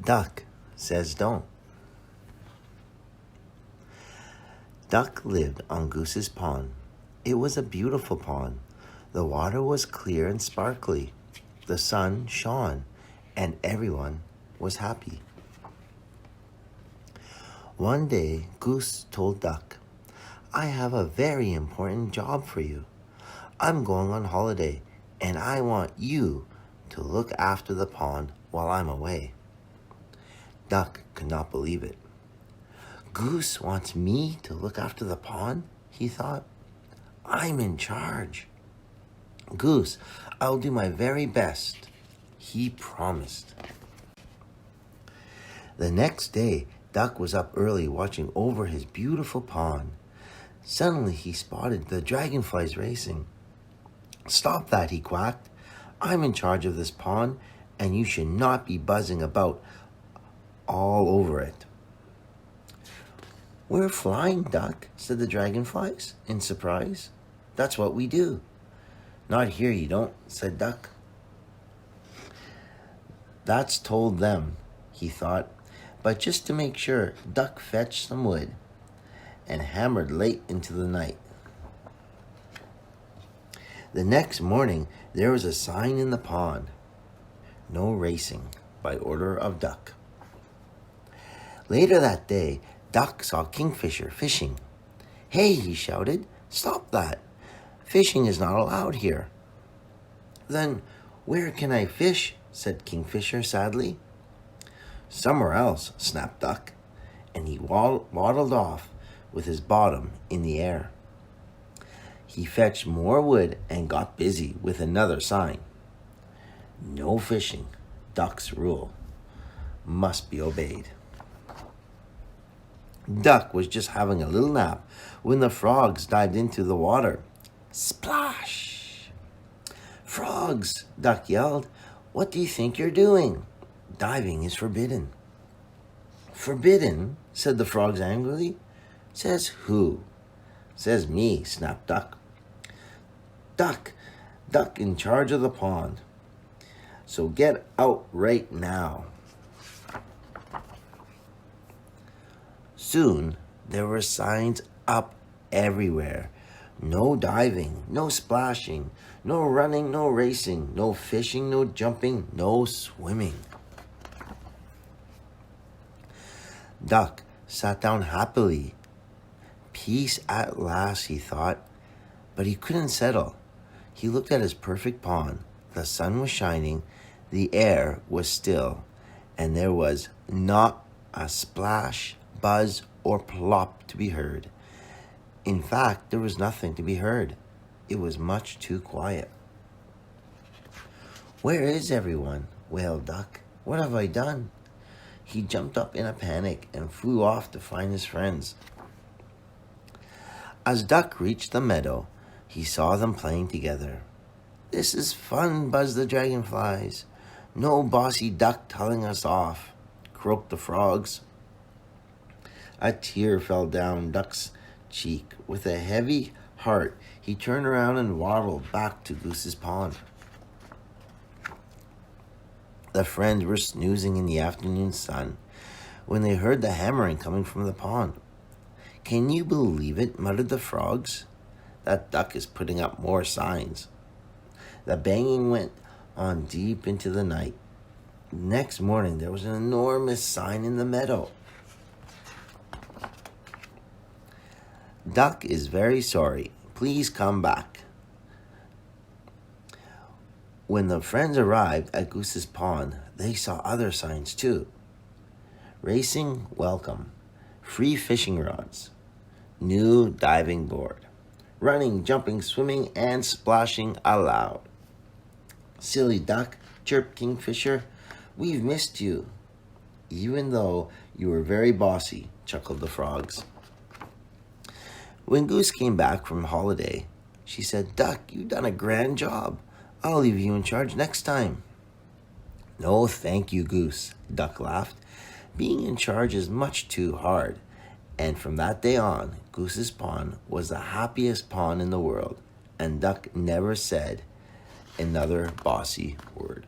Duck says don't. Duck lived on Goose's pond. It was a beautiful pond. The water was clear and sparkly. The sun shone, and everyone was happy. One day, Goose told Duck, "I have a very important job for you. I'm going on holiday, and I want you to look after the pond while I'm away." Duck could not believe it. "Goose wants me to look after the pond?" he thought. "I'm in charge." "Goose, I'll do my very best," he promised. The next day, Duck was up early watching over his beautiful pond. Suddenly, he spotted the dragonflies racing. "Stop that," he quacked. "I'm in charge of this pond, and you should not be buzzing about all over it." "We're flying, Duck," said the dragonflies in surprise. "That's what we do." "Not here you don't," said Duck. That's told them, he thought. But just to make sure, Duck fetched some wood and hammered late into the night. The next morning, there was a sign in the pond: "No racing, by order of Duck." Later that day, Duck saw Kingfisher fishing. "Hey," he shouted, "stop that. Fishing is not allowed here." "Then where can I fish?" said Kingfisher sadly. "Somewhere else," snapped Duck, and he waddled off with his bottom in the air. He fetched more wood and got busy with another sign: "No fishing. Duck's rule must be obeyed." Duck was just having a little nap when the frogs dived into the water. Splash! "Frogs!" Duck yelled. "What do you think you're doing? Diving is forbidden." "Forbidden?" said the frogs angrily. "Says who?" "Says me," snapped Duck. Duck in charge of the pond. So get out right now." Soon, there were signs up everywhere. No diving, no splashing, no running, no racing, no fishing, no jumping, no swimming. Duck sat down happily. Peace at last, he thought, but he couldn't settle. He looked at his perfect pond. The sun was shining, the air was still, and there was not a splash, buzz, or plop to be heard. In fact, there was nothing to be heard. It was much too quiet. "Where is everyone?" wailed Duck. "What have I done?" He jumped up in a panic and flew off to find his friends. As Duck reached the meadow, he saw them playing together. "This is fun," buzzed the dragonflies. "No bossy duck telling us off," croaked the frogs. A tear fell down Duck's cheek. With a heavy heart, he turned around and waddled back to Goose's pond. The friends were snoozing in the afternoon sun when they heard the hammering coming from the pond. "Can you believe it?" muttered the frogs. "That Duck is putting up more signs." The banging went on deep into the night. Next morning, there was an enormous sign in the meadow: "Duck is very sorry. Please come back." When the friends arrived at Goose's pond, they saw other signs too: "Racing welcome. Free fishing rods. New diving board. Running, jumping, swimming, and splashing allowed." "Silly Duck," chirped Kingfisher. "We've missed you." "Even though you were very bossy," chuckled the frogs. When Goose came back from holiday, she said, "Duck, you've done a grand job. I'll leave you in charge next time." "No, thank you, Goose," Duck laughed. "Being in charge is much too hard." And from that day on, Goose's pond was the happiest pond in the world, and Duck never said another bossy word.